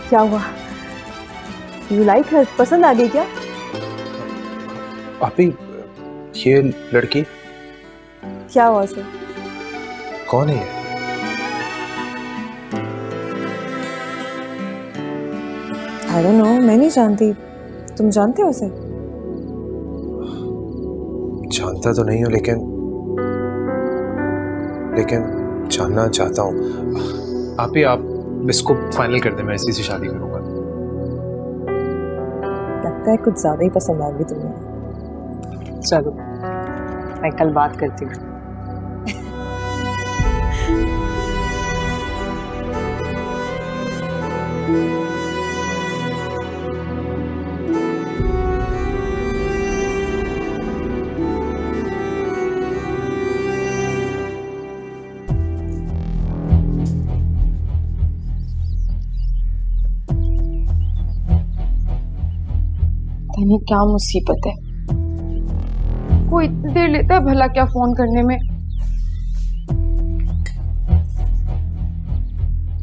क्या हुआ? You like हर? पसंद आ गई क्या? अभी ये लड़की क्या हुआ उसे? कौन है ये? आई डोंट नो, मैं नहीं जानती। तुम जानते हो उसे? जानता तो नहीं हूँ लेकिन जानना चाहता हूँ। आप इसको फाइनल कर दें, मैं इसी से शादी करूंगा। लगता है कुछ ज्यादा ही पसंद आ गई तुम्हें। चलो मैं कल बात करती हूँ। नहीं क्या मुसीबत है, कोई इतनी देर लेता है भला क्या फोन करने में।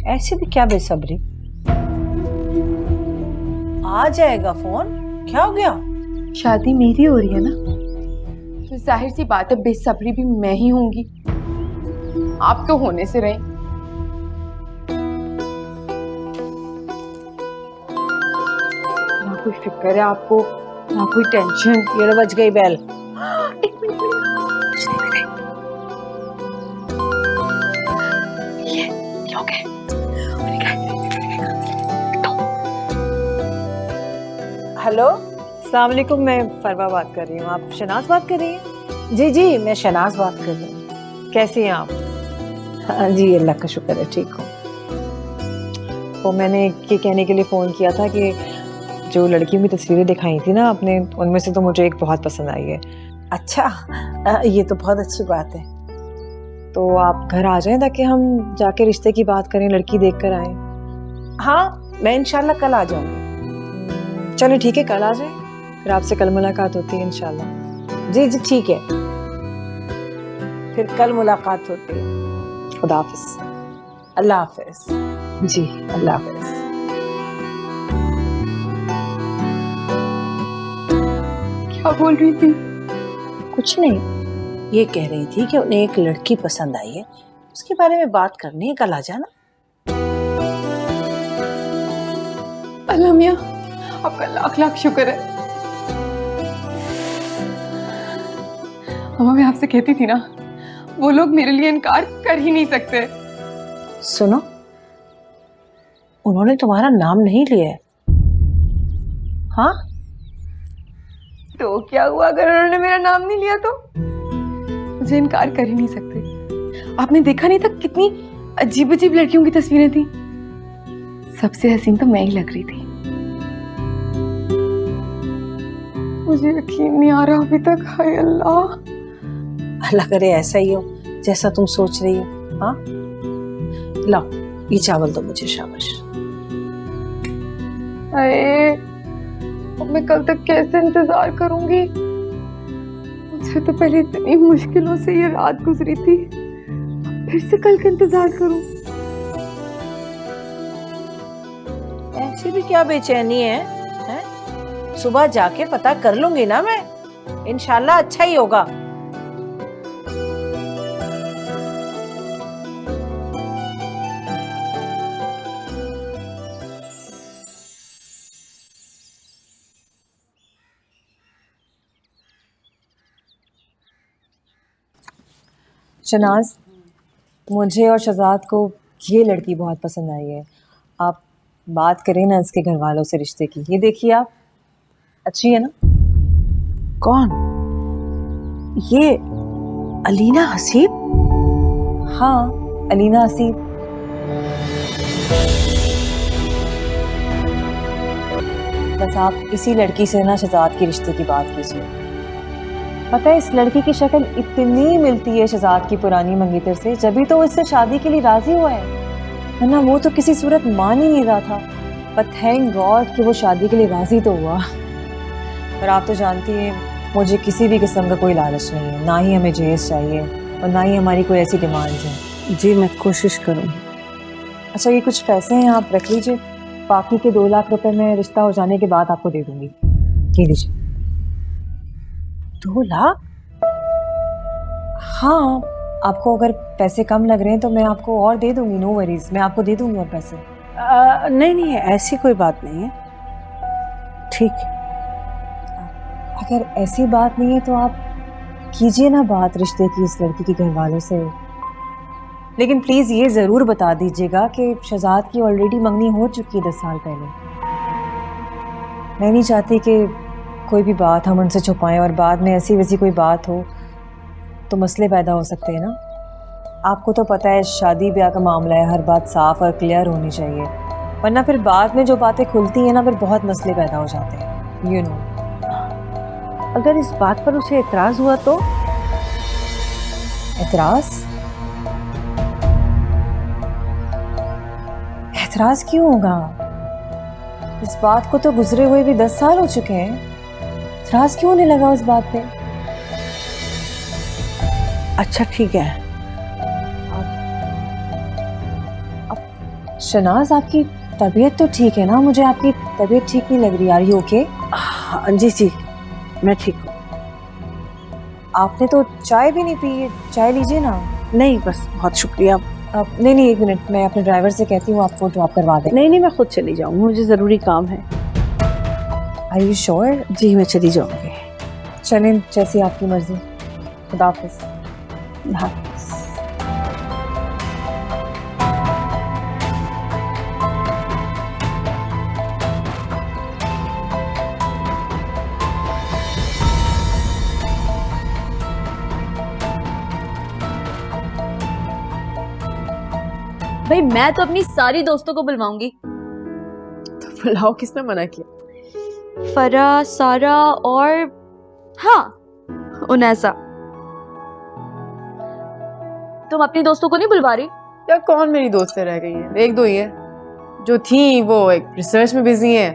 ऐसे भी क्या बेसब्री, आ जाएगा फोन, क्या हो गया? शादी मेरी हो रही है ना, तो जाहिर सी बात है बेसब्री भी मैं ही होंगी। आप तो होने से रहे। ना कोई फिक्र है आपको, ना कोई टेंशन। ये लो बज गई बेल। एक मिनट ये क्या हो गया? हेलो, अस्सलाम वालेकुम, मैं फरवा बात कर रही हूँ। आप शनाज बात कर रही हैं? जी जी मैं शनाज बात कर रही हूँ। कैसी हैं आप? हाँ जी, अल्लाह का शुक्र है, ठीक हूँ। तो मैंने ये कहने के लिए फ़ोन किया था कि जो लड़कियों की तस्वीरें दिखाई थी ना आपने, उनमें से तो मुझे एक बहुत पसंद आई है। अच्छा, ये तो बहुत अच्छी बात है। तो आप घर आ जाएं ताकि हम जाके रिश्ते की बात करें, लड़की देख कर आएँ। हाँ, मैं इंशाल्लाह कल आ जाऊंगी। चलो ठीक है, कल आ जाएं, फिर आपसे कल मुलाकात होती है इंशाल्लाह। जी जी ठीक है, फिर कल मुलाकात होती है। खुदा हाफिज। अल्लाह हाफिज। जी अल्लाह हाफिज। क्या बोल रही थी? कुछ नहीं, ये कह रही थी कि उन्हें एक लड़की पसंद आई है, उसके बारे में बात करनी है, कल आ जाना। अल्लाह मियां, आपका लाख लाख शुक्र है। अम्मा मैं आपसे कहती थी ना, वो लोग मेरे लिए इनकार कर ही नहीं सकते। सुनो, उन्होंने तुम्हारा नाम नहीं लिया है। हाँ, तो क्या हुआ अगर उन्होंने मेरा नाम नहीं लिया तो? मुझे इनकार कर ही नहीं सकते। आपने देखा नहीं था कितनी अजीब अजीब लड़कियों की तस्वीरें थी? सबसे हसीन तो मैं ही लग रही थी। मुझे यकीन नहीं आ रहा अभी तक। हाय अल्लाह, अल्लाह करे ऐसा ही हो जैसा तुम सोच रही हो। हाँ, लाओ ये चावल दो मुझे, शाबाश। अरे अब मैं कल तक कैसे इंतजार करूंगी? मुझसे तो पहले इतनी मुश्किलों से ये रात गुजरी थी, फिर से कल का इंतजार करूं? ऐसी भी क्या बेचैनी है, हैं? सुबह जाके पता कर लूंगी ना मैं, इंशाल्लाह अच्छा ही होगा। शनाज, मुझे और शहजाद को ये लड़की बहुत पसंद आई है। आप बात करें ना इसके घर वालों से रिश्ते की। ये देखिए आप, अच्छी है ना? कौन? ये अलीना हसीब? हाँ, अलीना हसीब। बस आप इसी लड़की से ना शहजाद के रिश्ते की बात कीजिए। पता है, इस लड़की की शक्ल इतनी मिलती है शहजाद की पुरानी मंगेतर से, जभी तो वो इससे शादी के लिए राजी हुआ है, वरना वो तो किसी सूरत मान ही नहीं रहा था। पर थैंक गॉड कि वो शादी के लिए राजी तो हुआ। पर आप तो जानती हैं, मुझे किसी भी किस्म का कोई लालच नहीं है, ना ही हमें जहेज चाहिए और ना ही हमारी कोई ऐसी डिमांड्स हैं। जी मैं कोशिश करूँगी। अच्छा, ये कुछ पैसे हैं, आप रख लीजिए। बाकी के 2 लाख रुपए मैं रिश्ता हो जाने के बाद आपको दे दूंगी। ये लीजिए। 2 लाख? हाँ, आपको अगर पैसे कम लग रहे हैं तो मैं आपको और दे दूंगी, नो वरीज, मैं आपको दे दूंगी और पैसे। नहीं नहीं, ऐसी कोई बात नहीं है, ठीक है। अगर ऐसी बात नहीं है तो आप कीजिए ना बात रिश्ते की इस लड़की के घर वालों से, लेकिन प्लीज ये जरूर बता दीजिएगा कि शहजाद की ऑलरेडी मंगनी हो चुकी है 10 साल पहले। मैं नहीं चाहती कि कोई भी बात हम उनसे छुपाएं और बाद में ऐसी वैसी कोई बात हो तो मसले पैदा हो सकते हैं ना। आपको तो पता है शादी ब्याह का मामला है, हर बात साफ और क्लियर होनी चाहिए, वरना फिर बाद में जो बातें खुलती हैं ना फिर बहुत मसले पैदा हो जाते हैं, यू नो। अगर इस बात पर उसे एतराज हुआ तो? एतराज? एतराज क्यों होगा? इस बात को तो गुजरे हुए भी 10 साल हो चुके हैं, एतराज क्यों होने लगा उस बात पे? अच्छा ठीक है। शनाज, आपकी तबीयत तो ठीक है ना? मुझे आपकी तबीयत ठीक नहीं लग रही। Are you okay? हाँ जी जी, मैं ठीक हूँ। आपने तो चाय भी नहीं पी, चाय लीजिए ना। नहीं बस, बहुत शुक्रिया। नहीं नहीं, 1 मिनट, मैं अपने ड्राइवर से कहती हूँ आपको ड्रॉप करवा दे। नहीं नहीं, मैं खुद चली जाऊंगी, मुझे ज़रूरी काम है। Are you sure? जी मैं चली जाऊंगी। चलें, जैसी आपकी मर्जी। खुदा हाफिज़। हाँ। भाई मैं तो अपनी सारी दोस्तों को बुलवाऊंगी। तो बुलाओ, किसने मना किया? फरा, सारा और हाँ उनैसा। तुम अपनी दोस्तों को नहीं बुलवा रही? यार कौन मेरी दोस्तें रह गई हैं? 1-2 ही हैं जो थी, वो एक रिसर्च में बिजी हैं,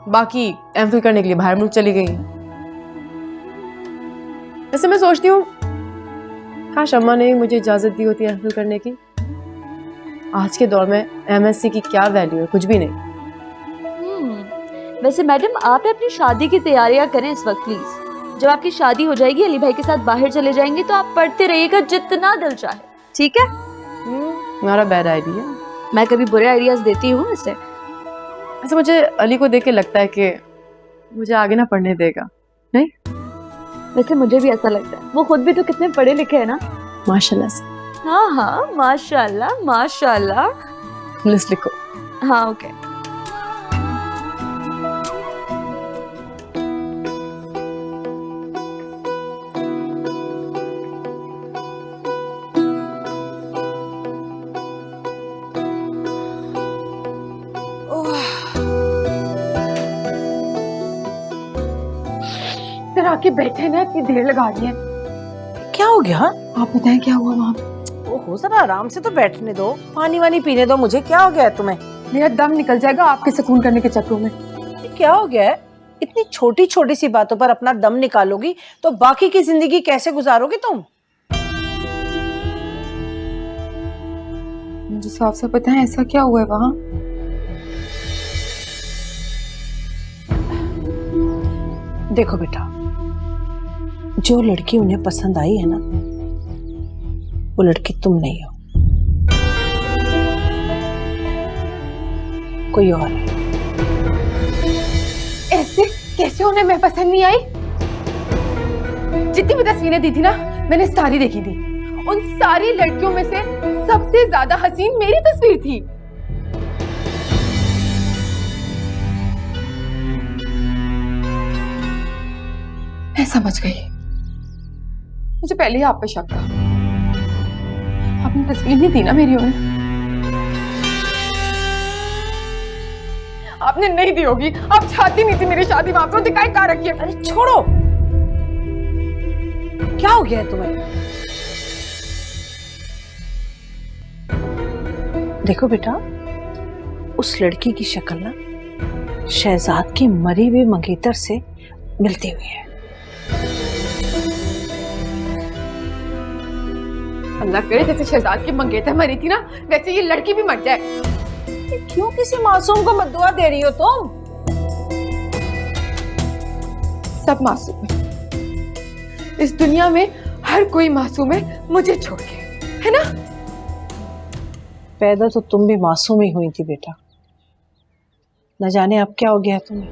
बाकी एमफिल करने के लिए बाहर मुल्क चली गई हैं। वैसे मैं सोचती हूँ काश अम्मा ने मुझे इजाजत दी होती एमफिल करने की। आज के दौर में एमएससी की क्या वैल्यू है? कुछ भी नहीं। वैसे मैडम आप अपनी शादी की तैयारियां करें इस वक्त प्लीज। जब आपकी शादी हो जाएगी, अली भाई के साथ बाहर चले जाएंगे तो आप पढ़ते रहिएगा जितना दिल चाहे, ठीक है? तुम्हारा बैड आइडिया। मैं कभी बुरे आइडियाज देती हूँ इसे? ऐसे मुझे अली को देख के लगता है कि मुझे आगे ना पढ़ने देगा। नहीं, वैसे मुझे भी ऐसा लगता है। वो खुद भी तो कितने पढ़े लिखे हैं ना। माशाल्लाह से। हाँ हाँ, माशाल्लाह माशाल्लाह। लिस्ट लिखो। हाँ ओके। इधर आके बैठे ना, इतनी देर लगा रही है। क्या हो गया? आप बताएं क्या हुआ वहाँ? ओहो, जरा आराम से तो बैठने दो, पानी वानी पीने दो मुझे। क्या हो गया है तुम्हें? मेरा दम निकल जाएगा आपके सुकून करने के चक्करों में। क्या हो गया है? इतनी छोटी छोटी सी बातों पर अपना दम निकालोगी तो बाकी की जिंदगी कैसे गुजारोगी तुम? मुझे साफ साफ पता है ऐसा क्या हुआ है वहाँ। देखो बेटा, जो लड़की उन्हें पसंद आई है ना, वो लड़की तुम नहीं हो, कोई और है। ऐसे कैसे उन्हें मैं पसंद नहीं आई? जितनी भी तस्वीरें दी थी ना, मैंने सारी देखी थी। उन सारी लड़कियों में से सबसे ज्यादा हसीन मेरी तस्वीर थी। मैं समझ गई। मुझे पहले ही आप पे शक था। आपने तस्वीर नहीं दी ना मेरी उन्हें? आपने नहीं दी होगी। आप चाहती नहीं थी मेरी शादी, वहां पर दिखाई कहाँ रखी है? अरे छोड़ो, क्या हो गया है तुम्हें? देखो बेटा, उस लड़की की शक्ल ना शहजाद की मरी हुई मंगेतर से मिलती हुई है। अल्लाह करे जैसे शहजाद की मंगेतर मरी थी ना, वैसे ये लड़की भी मर जाए। क्यों किसी मासूम को बद्दुआ दे रही हो तुम? सब मासूम है इस दुनिया में, हर कोई मासूम है मुझे छोड़ के, है ना? पैदा तो तुम भी मासूम ही हुई थी बेटा, न जाने अब क्या हो गया तुम्हें।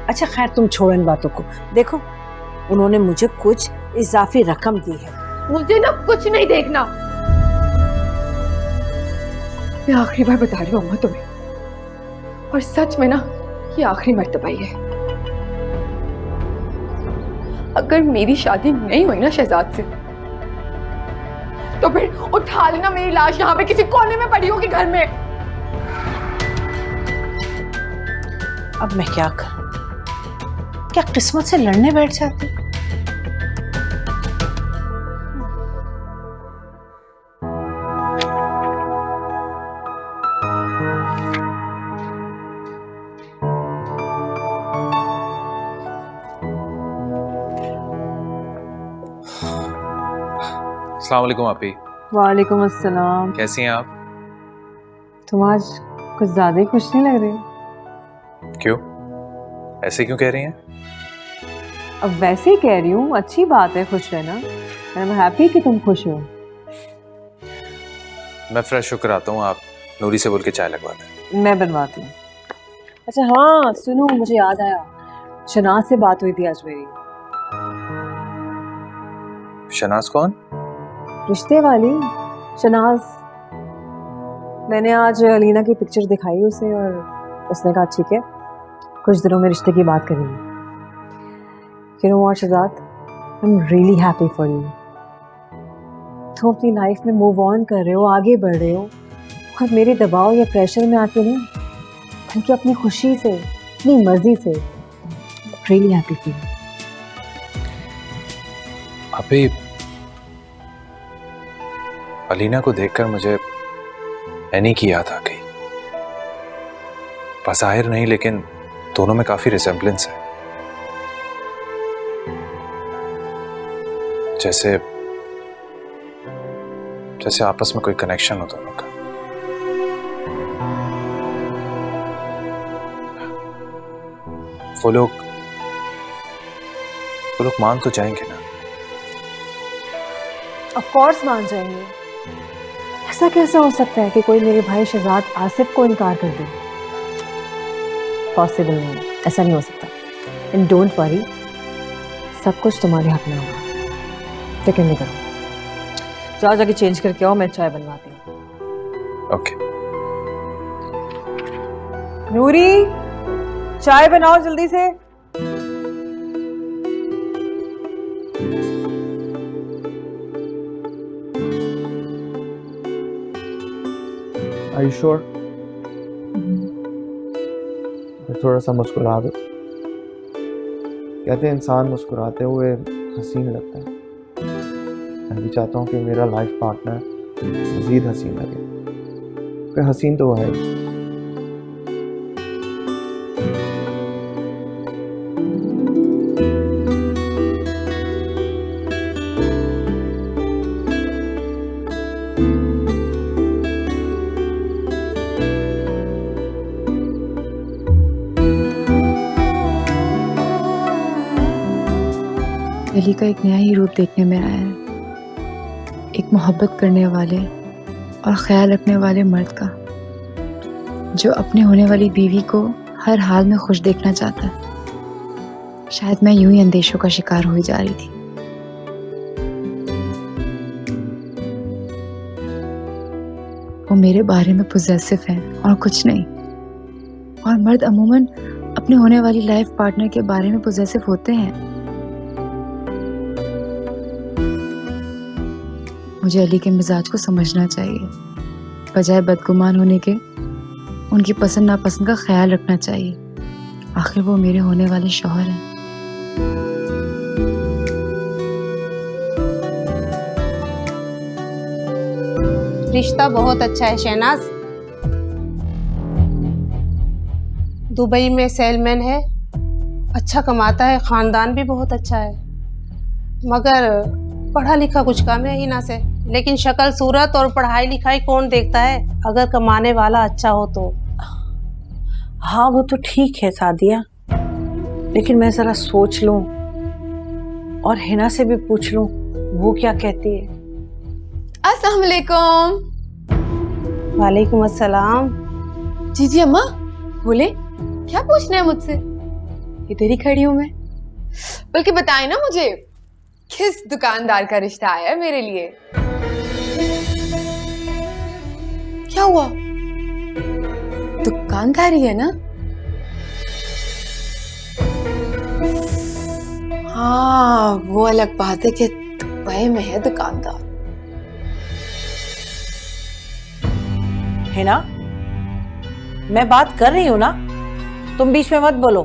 अच्छा खैर तुम छोड़ो इन बातों को। देखो उन्होंने मुझे कुछ इजाफी रकम दी है। मुझे ना कुछ नहीं देखना। मैं आखिरी बार बता रही हूँ अम्मा तुम्हें, और सच में ना ये आखिरी मर्तबा ही है। अगर मेरी शादी नहीं हुई ना शहजाद से, तो फिर उठा लेना मेरी लाश, यहाँ पे किसी कोने में पड़ी होगी घर में। अब मैं क्या करूं? क्या किस्मत से लड़ने बैठ जाती? अस्सलाम वालेकुम आपी, वालेकुम अस्सलाम। कैसी हैं आप? तुम आज कुछ ज्यादा ही खुश नहीं लग रही। क्यों? ऐसे क्यों कह रही हैं? अब वैसे ही कह रही हूँ, अच्छी बात है खुश रहना। आई एम हैप्पी कि तुम खुश हो। मैं फ्रेश होकर आता हूँ, आप नूरी से बोल के चाय लगवाते हैं। मैं बनवाती हूँ। अच्छा हाँ सुनो, मुझे याद आया, शनाज से बात हुई थी आज मेरी। शनाज कौन? रिश्ते वाली शनाज। मैंने आज अलीना की पिक्चर दिखाई उसे, और उसने कहा ठीक है कुछ दिनों में रिश्ते की बात करेंगे। You know what, Shahzad, I'm really happy for you. तुम अपनी लाइफ में मूव ऑन कर रहे हो, आगे बढ़ रहे हो, और मेरे दबाव या प्रेशर में आके नहीं, बल्कि अपनी खुशी से, अपनी मर्जी से। Really happy for you. अभी अलीना को देखकर मुझे एनी की याद आ गई। बज़ाहिर नहीं, लेकिन दोनों में काफी रिसेम्बलेंस है। जैसे जैसे आपस में कोई कनेक्शन हो दोनों का। वो लोग मान तो जाएंगे ना? ऑफ कोर्स मान जाएंगे। ऐसा कैसे हो सकता है कि कोई मेरे भाई शहजाद आसिफ को इनकार कर दे? पॉसिबल नहीं, ऐसा नहीं हो सकता। एंड डोंट वरी, सब कुछ तुम्हारे हाथ में होगा, फिक्र नहीं करो। जाओ जाके चेंज करके आओ, मैं चाय बनवाती हूँ। ओके। नूरी चाय बनाओ जल्दी से। Are you sure? मैं थोड़ा सा मुस्कुरा दो। कहते हैं इंसान मुस्कुराते हुए हसीन लगता है। मैं भी चाहता हूँ कि मेरा लाइफ पार्टनर मज़ीद हसीन लगे। कोई हसीन तो वो है ही। अली का एक नया ही रूप देखने में आया है, एक मोहब्बत करने वाले और ख्याल रखने वाले मर्द का, जो अपने होने वाली बीवी को हर हाल में खुश देखना चाहता है। शायद मैं यूं ही अंदेशों का शिकार हुई जा रही थी। वो मेरे बारे में पॉजिटिव है और कुछ नहीं। और मर्द अमूमन अपने होने वाली लाइफ पार्टनर के बारे में पॉजिटिव होते हैं। मुझे अली के मिजाज को समझना चाहिए, बजाय बदगुमान होने के उनकी पसंद नापसंद का ख्याल रखना चाहिए। आखिर वो मेरे होने वाले शौहर हैं। रिश्ता बहुत अच्छा है शहनाज। दुबई में सेलमैन है, अच्छा कमाता है, खानदान भी बहुत अच्छा है, मगर पढ़ा लिखा कुछ कम है हिना से। लेकिन शक्ल सूरत और पढ़ाई लिखाई कौन देखता है, अगर कमाने वाला अच्छा हो तो। हाँ वो तो ठीक है सादिया, लेकिन मैं जरा सोच लूं और हिना से भी पूछ लूं वो क्या कहती है। अस्सलाम वालेकुम। वालेकुम अस्सलाम। जी जी अम्मा बोले, क्या पूछना है मुझसे? इधर ही खड़ी हूं मैं। बल्कि बताएं ना मुझे, किस दुकानदार का रिश्ता आया है मेरे लिए? क्या हुआ? दुकानदारी है ना? हाँ वो अलग बात है कि दुबई में है दुकानदार। हिना, मैं बात कर रही हूं ना, तुम बीच में मत बोलो।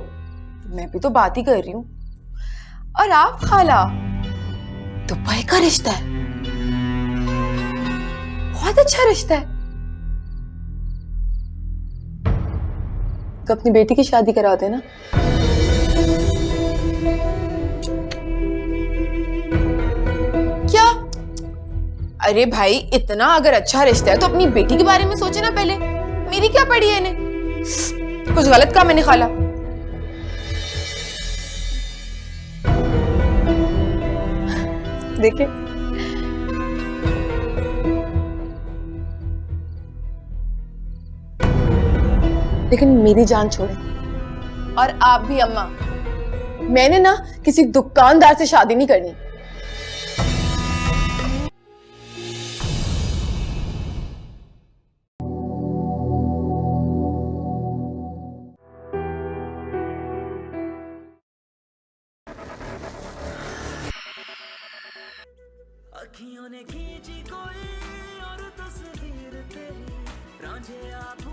मैं भी तो बात ही कर रही हूँ। और आप खाला, दुबई का रिश्ता है, बहुत अच्छा रिश्ता है। तो अपनी बेटी की शादी करा देना। क्या? अरे भाई इतना अगर अच्छा रिश्ता है तो अपनी बेटी के बारे में सोचे ना पहले। मेरी क्या पड़ी है इन्हें? कुछ गलत काम मैंने खाला। देखिए लेकिन मेरी जान छोड़े। और आप भी अम्मा, मैंने ना किसी दुकानदार से शादी नहीं करनी। अखियों ने खींची कोई और तस्वीर तेरी, रांझे आप